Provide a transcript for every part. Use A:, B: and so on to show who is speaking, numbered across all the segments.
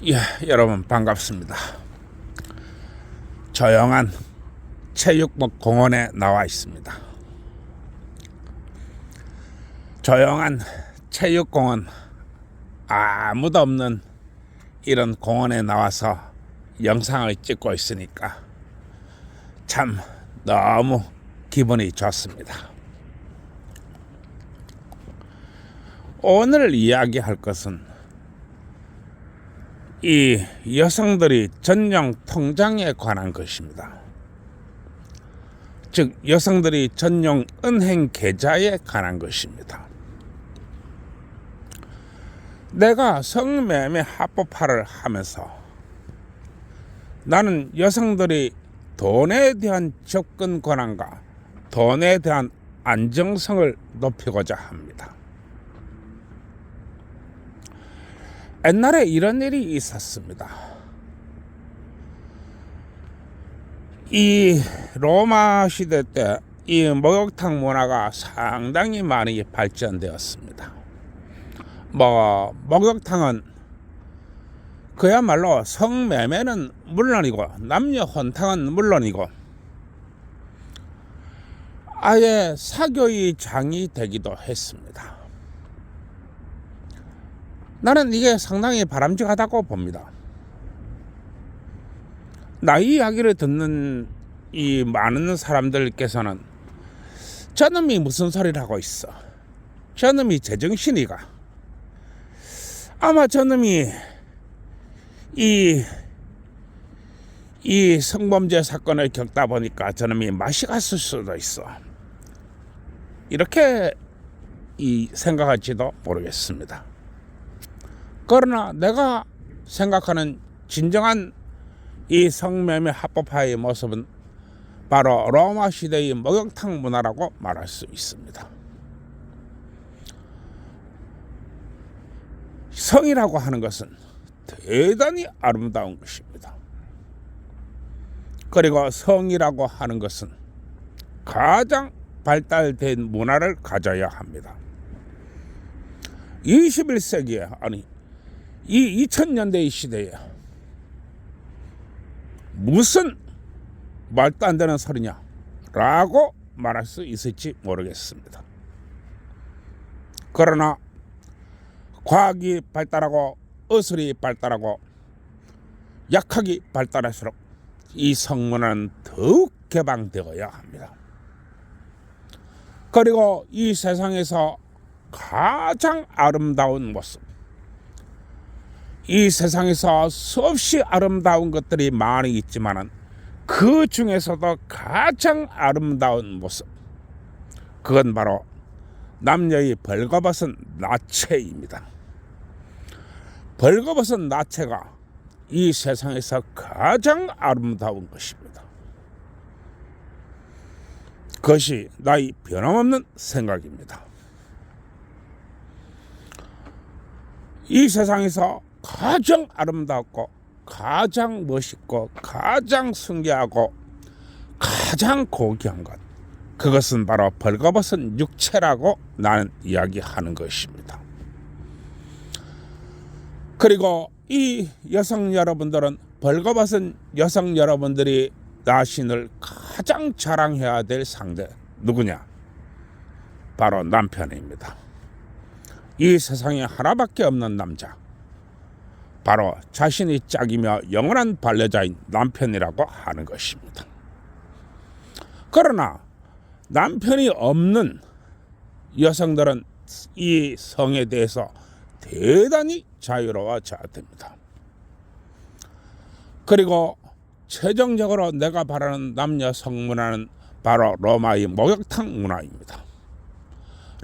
A: 예, 여러분 반갑습니다. 조용한 체육복 공원에 나와 있습니다. 조용한 체육공원, 아무도 없는 이런 공원에 나와서 영상을 찍고 있으니까 참 너무 기분이 좋습니다. 오늘 이야기할 것은 이 여성들이 전용 통장에 관한 것입니다. 즉 여성들이 전용 은행 계좌에 관한 것입니다. 내가 성매매 합법화를 하면서 나는 여성들이 돈에 대한 접근 권한과 돈에 대한 안정성을 높이고자 합니다. 옛날에 이런 일이 있었습니다. 이 로마 시대 때 이 목욕탕 문화가 상당히 많이 발전되었습니다. 목욕탕은 그야말로 성매매는 물론이고 남녀 혼탕은 물론이고 아예 사교의 장이 되기도 했습니다. 나는 이게 상당히 바람직하다고 봅니다. 나이 이야기를 듣는 이 많은 사람들께서는 저놈이 무슨 소리를 하고 있어, 저놈이 제정신이가, 아마 저놈이 이 성범죄 사건을 겪다 보니까 저놈이 맛이 갔을 수도 있어, 이렇게 생각할지도 모르겠습니다. 그러나 내가 생각하는 진정한 이 성매매 합법화의 모습은 바로 로마 시대의 목욕탕 문화라고 말할 수 있습니다. 성이라고 하는 것은 대단히 아름다운 것입니다. 그리고 성이라고 하는 것은 가장 발달된 문화를 가져야 합니다. 21세기에 아니 이 2000년대의 시대에 무슨 말도 안 되는 소리냐라고 말할 수 있을지 모르겠습니다. 그러나 과학이 발달하고 의술이 발달하고 약학이 발달할수록 이 성문화는 더욱 개방되어야 합니다. 그리고 이 세상에서 가장 아름다운 모습, 이 세상에서 수없이 아름다운 것들이 많이 있지만 그 중에서도 가장 아름다운 모습, 그건 바로 남녀의 벌거벗은 나체입니다. 벌거벗은 나체가 이 세상에서 가장 아름다운 것입니다. 그것이 나의 변함없는 생각입니다. 이 세상에서 가장 아름답고 가장 멋있고 가장 순결하고 가장 고귀한 것, 그것은 바로 벌거벗은 육체라고 나는 이야기하는 것입니다. 그리고 이 여성 여러분들은 벌거벗은 여성 여러분들이 자신을 가장 자랑해야 될 상대 누구냐? 바로 남편입니다. 이 세상에 하나밖에 없는 남자, 바로 자신이 짝이며 영원한 반려자인 남편이라고 하는 것입니다. 그러나 남편이 없는 여성들은 이 성에 대해서 대단히 자유로워져야 됩니다. 그리고 최종적으로 내가 바라는 남녀 성문화는 바로 로마의 목욕탕 문화입니다.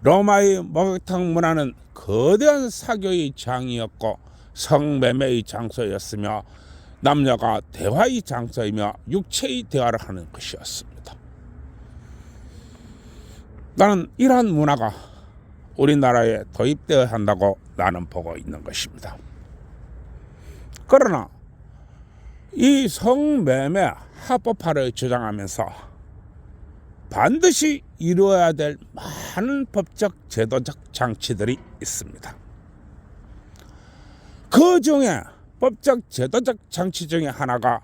A: 로마의 목욕탕 문화는 거대한 사교의 장이었고 성매매의 장소였으며 남녀가 대화의 장소이며 육체의 대화를 하는 것이었습니다. 나는 이러한 문화가 우리나라에 도입되어야 한다고 나는 보고 있는 것입니다. 그러나 이 성매매 합법화를 주장하면서 반드시 이루어야 될 많은 법적 제도적 장치들이 있습니다. 그 중에 법적 제도적 장치 중에 하나가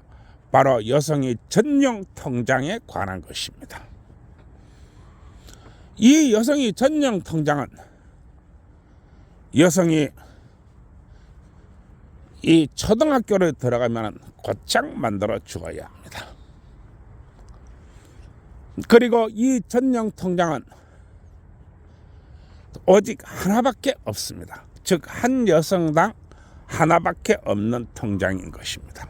A: 바로 여성의 전용 통장에 관한 것입니다. 이 여성의 전용 통장은 여성이 이 초등학교를 들어가면 곧장 만들어 주어야 합니다. 그리고 이 전용 통장은 오직 하나밖에 없습니다. 즉 한 여성당 하나밖에 없는 통장인 것입니다.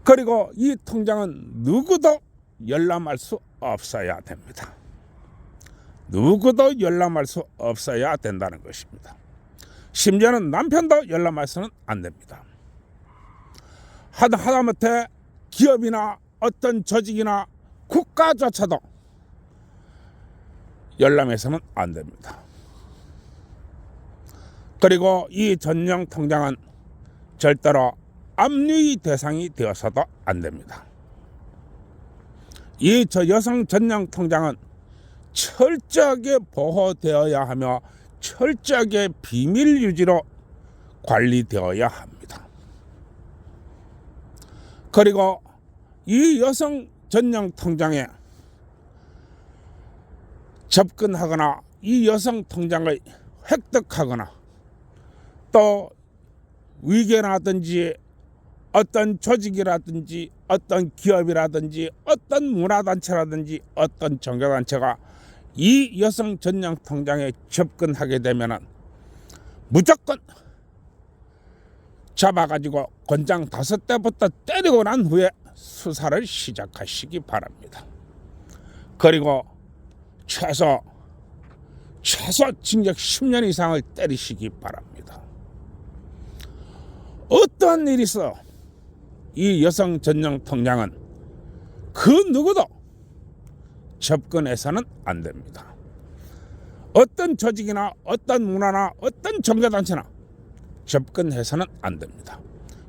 A: 그리고 이 통장은 누구도 열람할 수 없어야 됩니다. 누구도 열람할 수 없어야 된다는 것입니다. 심지어는 남편도 열람해서는 안 됩니다. 하다못해 기업이나 어떤 조직이나 국가조차도 열람해서는 안 됩니다. 그리고 이 전용 통장은 절대로 압류의 대상이 되어서도 안 됩니다. 이 여성 전용 통장은 철저하게 보호되어야 하며 철저하게 비밀 유지로 관리되어야 합니다. 그리고 이 여성 전용 통장에 접근하거나 이 여성 통장을 획득하거나 또 위계라든지 어떤 조직이라든지 어떤 기업이라든지 어떤 문화단체라든지 어떤 종교단체가 이 여성 전용 통장에 접근하게 되면 무조건 잡아가지고 권장 5대부터 때리고 난 후에 수사를 시작하시기 바랍니다. 그리고 최소 징역 10년 이상을 때리시기 바랍니다. 어떠한 일이 있어 이 여성 전용 통장은 그 누구도 접근해서는 안 됩니다. 어떤 조직이나 어떤 문화나 어떤 종교단체나 접근해서는 안 됩니다.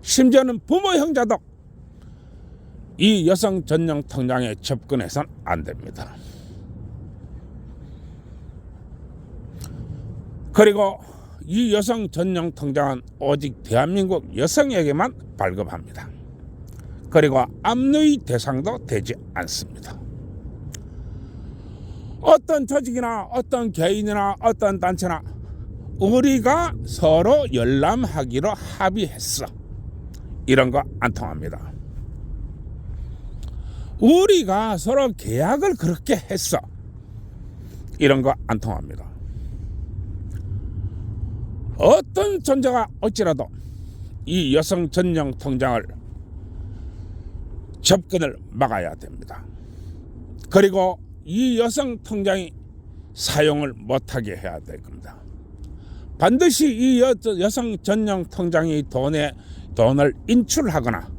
A: 심지어는 부모 형제도 이 여성 전용 통장에 접근해서는 안 됩니다. 그리고 이 여성 전용 통장은 오직 대한민국 여성에게만 발급합니다. 그리고 압류의 대상도 되지 않습니다. 어떤 조직이나 어떤 개인이나 어떤 단체나 우리가 서로 열람하기로 합의했어, 이런 거 안 통합니다. 우리가 서로 계약을 그렇게 했어, 이런 거 안 통합니다. 어떤 존재가 어찌라도 이 여성 전용 통장을 접근을 막아야 됩니다. 그리고 이 여성 통장이 사용을 못하게 해야 될 겁니다. 반드시 이 여성 전용 통장이 돈을 인출하거나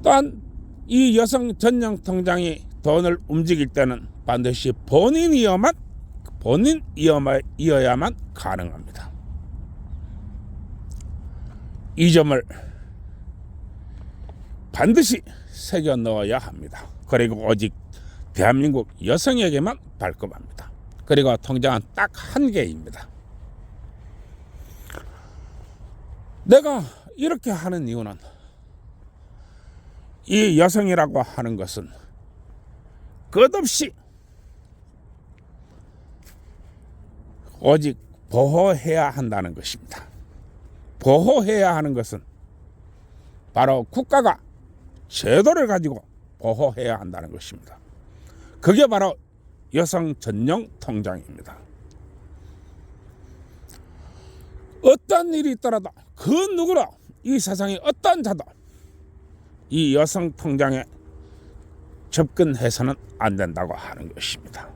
A: 또한 이 여성 전용 통장이 돈을 움직일 때는 반드시 본인이어야만 가능합니다. 이 점을 반드시 새겨 넣어야 합니다. 그리고 오직 대한민국 여성에게만 발급합니다. 그리고 통장은 딱 한 개입니다. 내가 이렇게 하는 이유는 이 여성이라고 하는 것은 끝없이 오직 보호해야 한다는 것입니다. 보호해야 하는 것은 바로 국가가 제도를 가지고 보호해야 한다는 것입니다. 그게 바로 여성 전용 통장입니다. 어떤 일이 있더라도 그 누구로 이 세상에 어떤 자도 이 여성 통장에 접근해서는 안 된다고 하는 것입니다.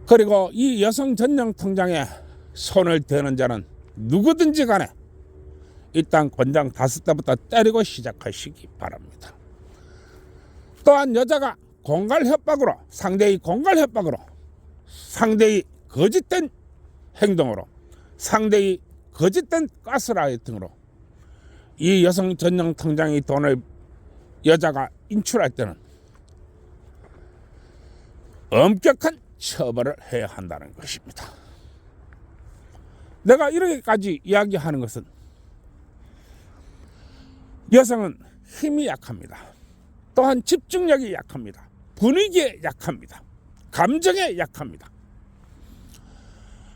A: 그리고 이 여성 전용 통장에 손을 대는 자는 누구든지 간에 일단 권장 5대부터 때리고 시작하시기 바랍니다. 또한 여자가 공갈 협박으로, 상대의 거짓된 행동으로, 상대의 거짓된 가스라이팅으로 이 여성 전용 통장의 돈을 여자가 인출할 때는 엄격한 처벌을 해야 한다는 것입니다. 내가 이렇게까지 이야기하는 것은 여성은 힘이 약합니다. 또한 집중력이 약합니다. 분위기에 약합니다. 감정에 약합니다.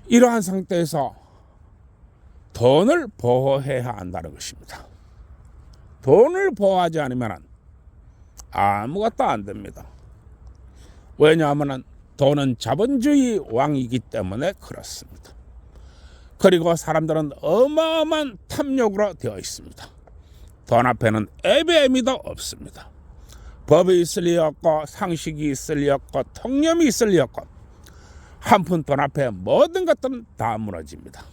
A: 이러한 상태에서 돈을 보호해야 한다는 것입니다. 돈을 보호하지 않으면 아무것도 안 됩니다. 왜냐하면 돈은 자본주의 왕이기 때문에 그렇습니다. 그리고 사람들은 어마어마한 탐욕으로 되어 있습니다. 돈 앞에는 애배애미도 없습니다. 법이 있을 리 없고 상식이 있을 리 없고 통념이 있을 리 없고 한 푼 돈 앞에 모든 것들은 다 무너집니다.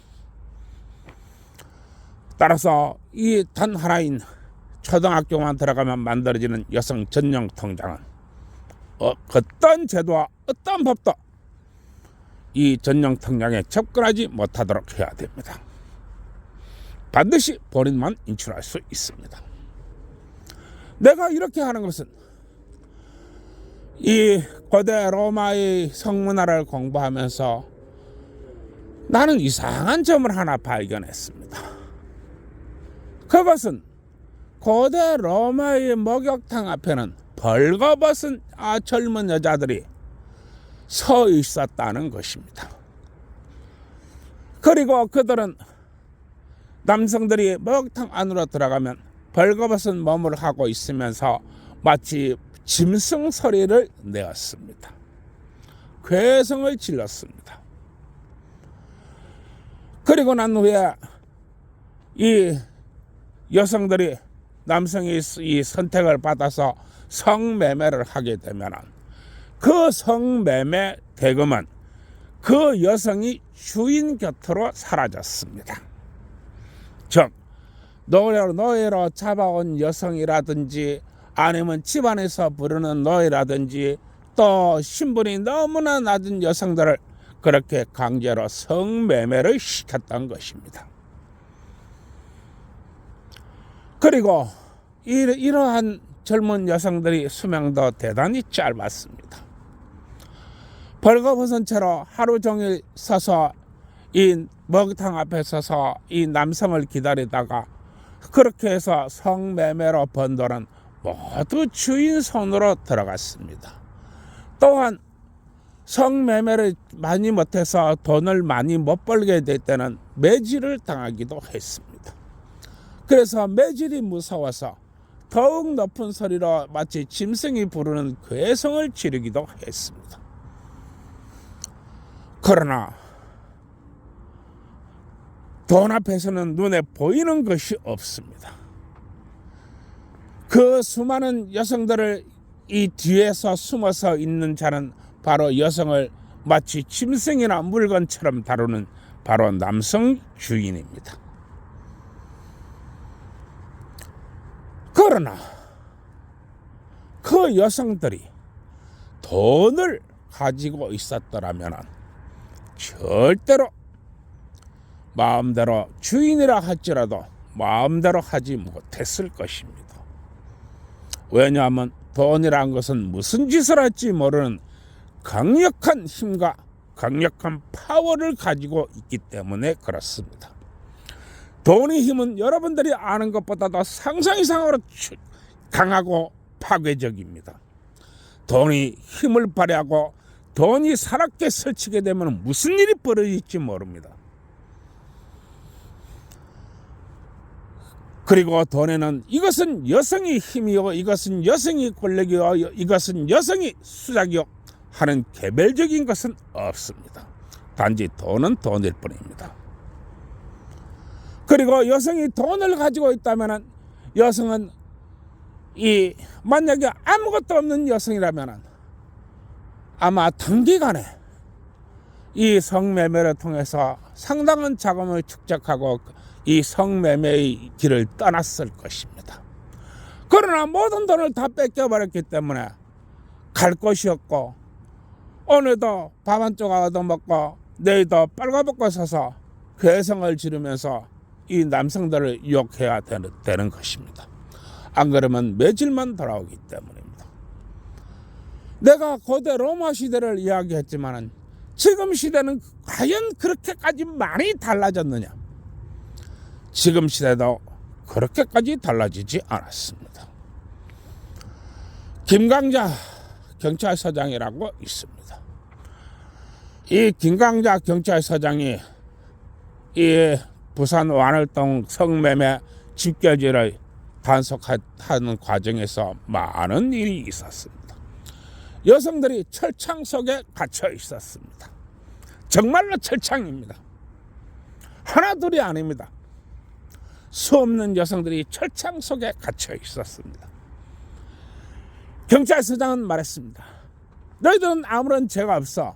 A: 따라서 이 단 하나인 초등학교만 들어가면 만들어지는 여성 전용 통장은 어떤 제도와 어떤 법도 이 전용 통장에 접근하지 못하도록 해야 됩니다. 반드시 본인만 인출할 수 있습니다. 내가 이렇게 하는 것은 이 고대 로마의 성문화를 공부하면서 나는 이상한 점을 하나 발견했습니다. 그것은 고대 로마의 목욕탕 앞에는 벌거벗은 젊은 여자들이 서 있었다는 것입니다. 그리고 그들은 남성들이 목욕탕 안으로 들어가면 벌거벗은 몸을 하고 있으면서 마치 짐승 소리를 내었습니다. 괴성을 질렀습니다. 그리고 난 후에 이 여성들이 남성이 이 선택을 받아서 성매매를 하게 되면 그 성매매 대금은 그 여성이 주인 곁으로 사라졌습니다. 즉 노예로 잡아온 여성이라든지 아니면 집안에서 부르는 노예라든지 또 신분이 너무나 낮은 여성들을 그렇게 강제로 성매매를 시켰던 것입니다. 그리고 이러한 젊은 여성들이 수명도 대단히 짧았습니다. 벌거벗은 채로 하루 종일 서서 이 목욕탕 앞에 서서 이 남성을 기다리다가 그렇게 해서 성매매로 번 돈은 모두 주인 손으로 들어갔습니다. 또한 성매매를 많이 못해서 돈을 많이 못 벌게 될 때는 매질을 당하기도 했습니다. 그래서 매질이 무서워서 더욱 높은 소리로 마치 짐승이 부르는 괴성을 지르기도 했습니다. 그러나 돈 앞에서는 눈에 보이는 것이 없습니다. 그 수많은 여성들을 이 뒤에서 숨어서 있는 자는 바로 여성을 마치 짐승이나 물건처럼 다루는 바로 남성 주인입니다. 그러나 그 여성들이 돈을 가지고 있었더라면 절대로 마음대로 주인이라 할지라도 마음대로 하지 못했을 것입니다. 왜냐하면 돈이란 것은 무슨 짓을 할지 모르는 강력한 힘과 강력한 파워를 가지고 있기 때문에 그렇습니다. 돈의 힘은 여러분들이 아는 것보다도 상상 이상으로 강하고 파괴적입니다. 돈이 힘을 발휘하고 돈이 사납게 설치게 되면 무슨 일이 벌어질지 모릅니다. 그리고 돈에는 이것은 여성의 힘이요, 이것은 여성의 권력이요, 이것은 여성의 수작이요 하는 개별적인 것은 없습니다. 단지 돈은 돈일 뿐입니다. 그리고 여성이 돈을 가지고 있다면 여성은 만약에 아무것도 없는 여성이라면 아마 단기간에 이 성매매를 통해서 상당한 자금을 축적하고 이 성매매의 길을 떠났을 것입니다. 그러나 모든 돈을 다 뺏겨버렸기 때문에 갈 곳이 없고 오늘도 밥 한 조각 얻어먹고 내일도 빨가벗고 서서 괴성을 지르면서 이 남성들을 유혹해야 되는 것입니다. 안 그러면 매질만 돌아오기 때문입니다. 내가 고대 로마 시대를 이야기했지만 지금 시대는 과연 그렇게까지 많이 달라졌느냐? 지금 시대도 그렇게까지 달라지지 않았습니다. 김강자 경찰서장이라고 있습니다. 이 김강자 경찰서장이 이 부산 완월동 성매매 집결지를 단속하는 과정에서 많은 일이 있었습니다. 여성들이 철창 속에 갇혀 있었습니다. 정말로 철창입니다. 하나 둘이 아닙니다. 수없는 여성들이 철창 속에 갇혀 있었습니다. 경찰서장은 말했습니다. 너희들은 아무런 죄가 없어.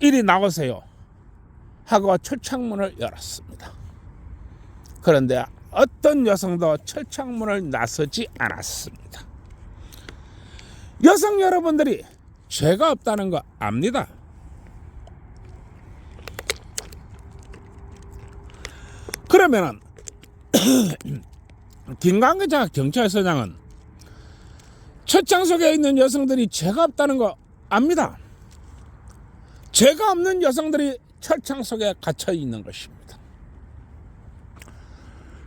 A: 이리 나오세요. 하고 철창문을 열었습니다. 그런데 어떤 여성도 철창문을 나서지 않았습니다. 여성 여러분들이 죄가 없다는 거 압니다. 그러면은 김강자 경찰서장은 철창 속에 있는 여성들이 죄가 없다는 거 압니다. 죄가 없는 여성들이 철창 속에 갇혀 있는 것입니다.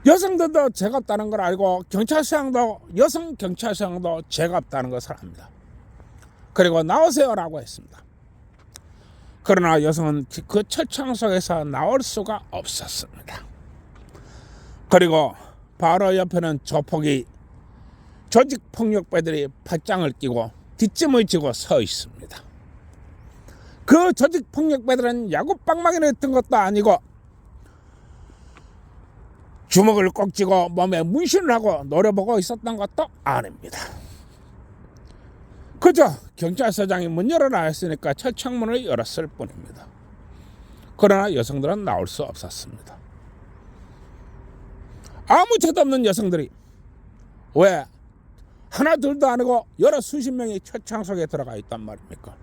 A: 여성들도 죄가 없다는 걸 알고 경찰서장도 여성 경찰서장도 죄가 없다는 것을 압니다. 그리고 나오세요라고 했습니다. 그러나 여성은 그 철창 속에서 나올 수가 없었습니다. 그리고 바로 옆에는 조폭이 조직폭력배들이 팔짱을 끼고 뒷짐을 지고 서 있습니다. 그 조직폭력배들은 야구방망이를 든 것도 아니고 주먹을 꼭 쥐고 몸에 문신을 하고 노려보고 있었던 것도 아닙니다. 그저 경찰서장이 문 열어라 했으니까 철창문을 열었을 뿐입니다. 그러나 여성들은 나올 수 없었습니다. 아무 죄도 없는 여성들이 왜 하나 둘도 아니고 여러 수십 명이 철창 속에 들어가 있단 말입니까?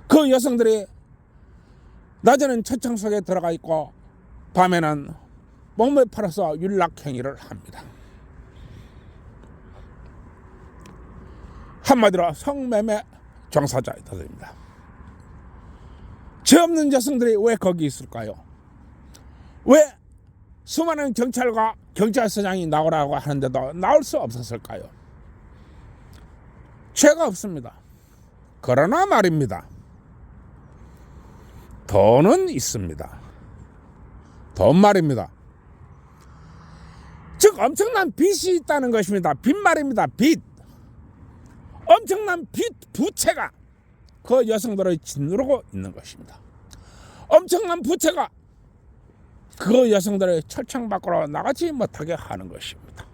A: 그 여성들이 낮에는 철창 속에 들어가 있고 밤에는 몸을 팔아서 윤락행위를 합니다. 한마디로 성매매 종사자들입니다. 죄 없는 여성들이 왜 거기 있을까요? 왜 수많은 경찰과 경찰서장이 나오라고 하는데도 나올 수 없었을까요? 죄가 없습니다. 그러나 말입니다. 돈은 있습니다. 돈 말입니다. 즉 엄청난 빚이 있다는 것입니다. 빚 말입니다. 빚. 엄청난 빚 부채가 그 여성들을 짓누르고 있는 것입니다. 엄청난 부채가 그 여성들을 철창 밖으로 나가지 못하게 하는 것입니다.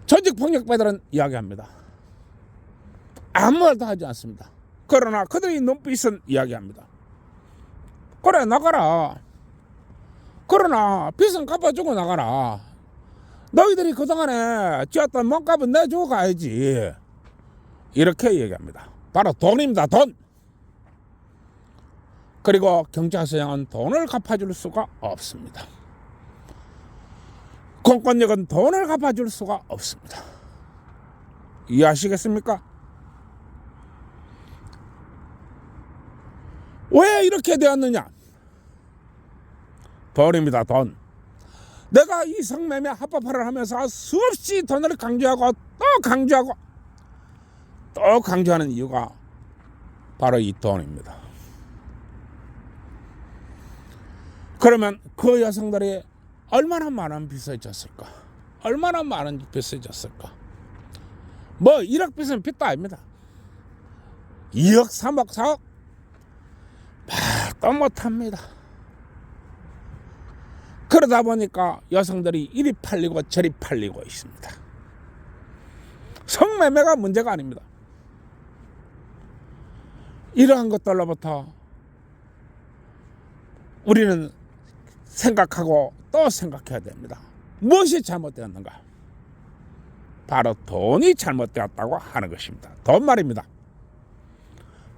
A: 조직폭력배들은 이야기합니다. 아무 말도 하지 않습니다. 그러나 그들의 눈빛은 이야기합니다. 그래 나가라. 그러나 빚은 갚아주고 나가라. 너희들이 그동안에 쥐었던 몸값은 내주고 가야지. 이렇게 얘기합니다. 바로 돈입니다. 돈. 그리고 경찰서장은 돈을 갚아줄 수가 없습니다. 공권력은 돈을 갚아줄 수가 없습니다. 이해하시겠습니까? 왜 이렇게 되었느냐? 돈입니다. 돈. 내가 이 성매매 합법화를 하면서 수없이 돈을 강조하고 또 강조하고 또 강조하는 이유가 바로 이 돈입니다. 그러면 그 여성들이 얼마나 많은 빚을 졌을까? 얼마나 많은 빚을 졌을까? 뭐 1억 빚은 빚도 아닙니다. 2억, 3억, 4억 말도 못합니다. 그러다 보니까 여성들이 이리 팔리고 저리 팔리고 있습니다. 성매매가 문제가 아닙니다. 이러한 것들로부터 우리는 생각하고 또 생각해야 됩니다. 무엇이 잘못되었는가? 바로 돈이 잘못되었다고 하는 것입니다. 돈 말입니다.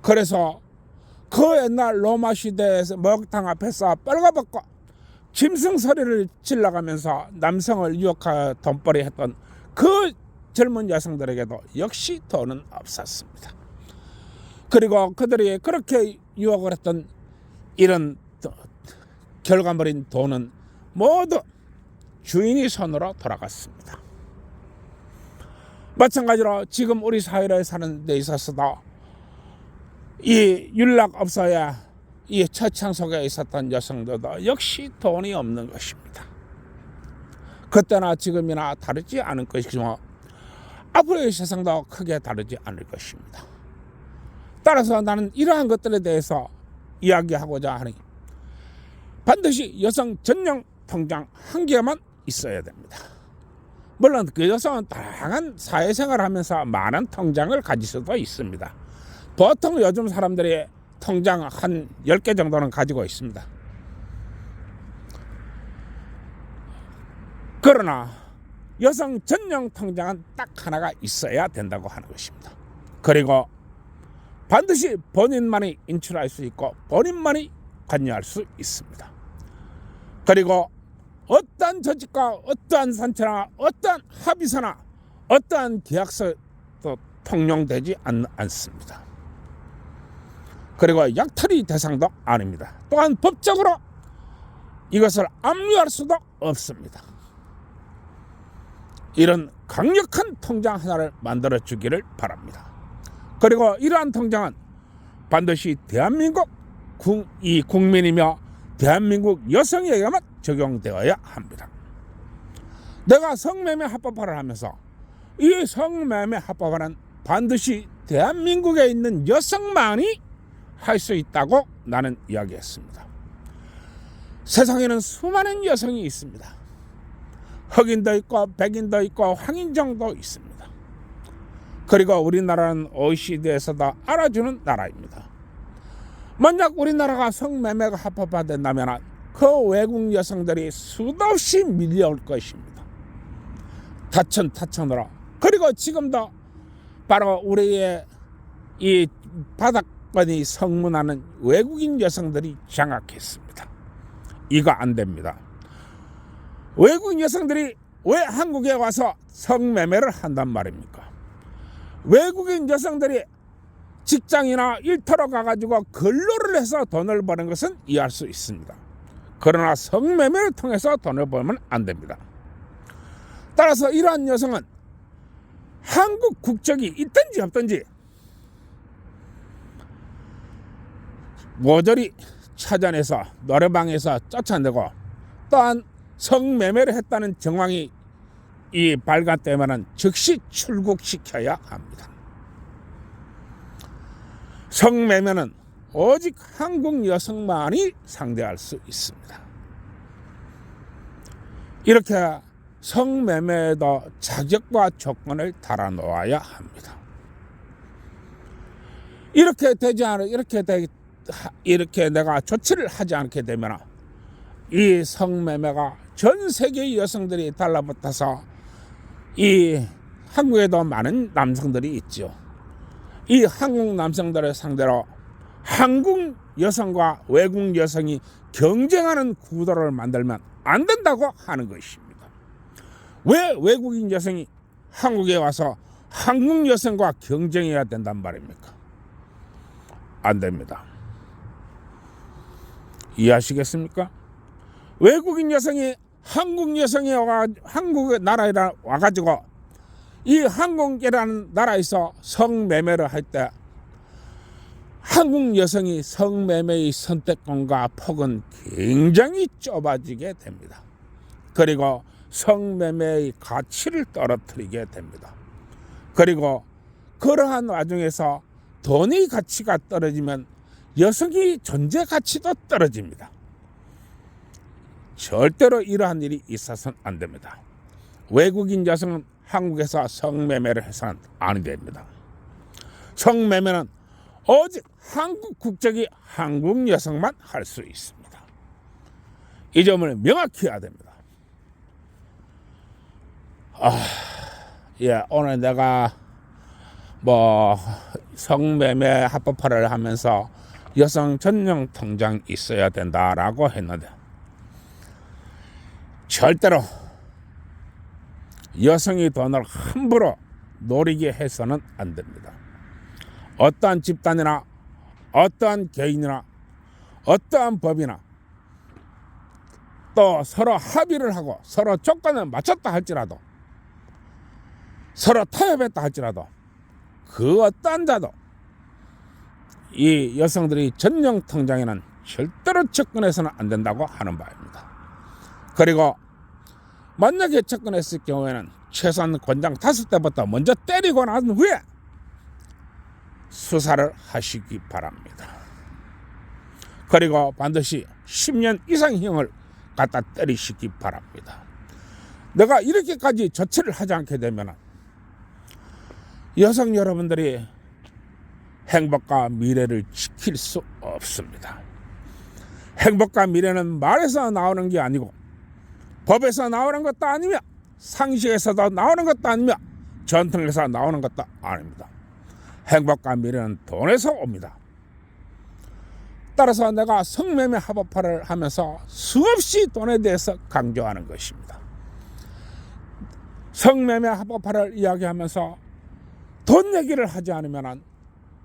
A: 그래서 그 옛날 로마 시대에서 목욕탕 앞에서 빨가벗고 짐승 소리를 질러가면서 남성을 유혹하여 돈벌이 했던 그 젊은 여성들에게도 역시 돈은 없었습니다. 그리고 그들이 그렇게 유혹을 했던 이런 결과물인 돈은 모두 주인이 손으로 돌아갔습니다. 마찬가지로 지금 우리 사회를 사는 데 있어서도 이 윤락업소에 이 처창 속에 있었던 여성들도 역시 돈이 없는 것입니다. 그때나 지금이나 다르지 않을 것이고 앞으로의 세상도 크게 다르지 않을 것입니다. 따라서 나는 이러한 것들에 대해서 이야기하고자 하니 반드시 여성 전용 통장 한 개만 있어야 됩니다. 물론 그 여성은 다양한 사회생활을 하면서 많은 통장을 가질 수도 있습니다. 보통 요즘 사람들이 통장 한 10개 정도는 가지고 있습니다. 그러나 여성 전용 통장은 딱 하나가 있어야 된다고 하는 것입니다. 그리고 반드시 본인만이 인출할 수 있고 본인만이 관여할 수 있습니다. 그리고 어떠한 조직과 어떠한 단체나 어떠한 합의서나 어떠한 계약서도 통용되지 않습니다. 그리고 약탈이 대상도 아닙니다. 또한 법적으로 이것을 압류할 수도 없습니다. 이런 강력한 통장 하나를 만들어 주기를 바랍니다. 그리고 이러한 통장은 반드시 대한민국 이 국민이며 대한민국 여성에게만 적용되어야 합니다. 내가 성매매 합법화를 하면서 이 성매매 합법화는 반드시 대한민국에 있는 여성만이 할 수 있다고 나는 이야기했습니다. 세상에는 수많은 여성이 있습니다. 흑인도 있고 백인도 있고 황인종도 있습니다. 그리고 우리나라는 OECD에서도 알아주는 나라입니다. 만약 우리나라가 성매매가 합법화된다면 그 외국 여성들이 수도 없이 밀려올 것입니다. 타천타천으로. 그리고 지금도 바로 우리의 이 바닥권이 성문하는 외국인 여성들이 장악했습니다. 이거 안 됩니다. 외국인 여성들이 왜 한국에 와서 성매매를 한단 말입니까? 외국인 여성들이 직장이나 일터로 가가지고 근로를 해서 돈을 버는 것은 이해할 수 있습니다. 그러나 성매매를 통해서 돈을 벌면 안 됩니다. 따라서 이러한 여성은 한국 국적이 있든지 없든지 모조리 찾아내서 노래방에서 쫓아내고 또한 성매매를 했다는 정황이 이 발간되면 즉시 출국시켜야 합니다. 성매매는 오직 한국 여성만이 상대할 수 있습니다. 이렇게 성매매에도 자격과 조건을 달아놓아야 합니다. 이렇게 내가 조치를 하지 않게 되면 이 성매매가 전 세계의 여성들이 달라붙어서 이 한국에도 많은 남성들이 있죠. 이 한국 남성들을 상대로 한국 여성과 외국 여성이 경쟁하는 구도를 만들면 안 된다고 하는 것입니다. 왜 외국인 여성이 한국에 와서 한국 여성과 경쟁해야 된단 말입니까? 안 됩니다. 이해하시겠습니까? 외국인 여성이 한국 여성이 한국 나라에 와가지고 이 한국이라는 나라에서 성매매를 할 때 한국 여성이 성매매의 선택권과 폭은 굉장히 좁아지게 됩니다. 그리고 성매매의 가치를 떨어뜨리게 됩니다. 그리고 그러한 와중에서 돈의 가치가 떨어지면 여성의 존재 가치도 떨어집니다. 절대로 이러한 일이 있어서는 안 됩니다. 외국인 여성은 한국에서 성매매를 해서는 안 됩니다. 성매매는 오직 한국 국적이 한국 여성만 할 수 있습니다. 이 점을 명확히 해야 됩니다. 오늘 내가 성매매 합법화를 하면서 여성 전용 통장 있어야 된다라고 했는데 절대로 여성의 돈을 함부로 노리게 해서는 안 됩니다. 어떠한 집단이나 어떠한 개인이나 어떠한 법이나 또 서로 합의를 하고 서로 조건을 맞췄다 할지라도 서로 타협했다 할지라도 그 어떠한 자도 이 여성들이 전용 통장에는 절대로 접근해서는 안 된다고 하는 바입니다. 그리고 만약에 접근했을 경우에는 최소한 권장 5대부터 먼저 때리고 난 후에 수사를 하시기 바랍니다. 그리고 반드시 10년 이상형을 갖다 때리시기 바랍니다. 내가 이렇게까지 조치를 하지 않게 되면 여성 여러분들이 행복과 미래를 지킬 수 없습니다. 행복과 미래는 말에서 나오는 게 아니고 법에서 나오는 것도 아니며 상식에서도 나오는 것도 아니며 전통에서 나오는 것도 아닙니다. 행복과 미래는 돈에서 옵니다. 따라서 내가 성매매 합법화를 하면서 수없이 돈에 대해서 강조하는 것입니다. 성매매 합법화를 이야기하면서 돈 얘기를 하지 않으면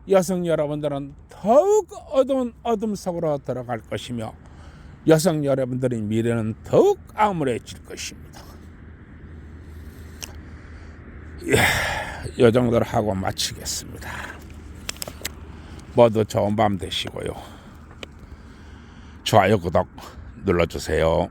A: 여성 여러분들은 더욱 어두운 어둠 속으로 들어갈 것이며 여성 여러분들의 미래는 더욱 암울해질 것입니다. 이 정도로 하고 마치겠습니다. 모두 좋은 밤 되시고요. 좋아요, 구독 눌러주세요.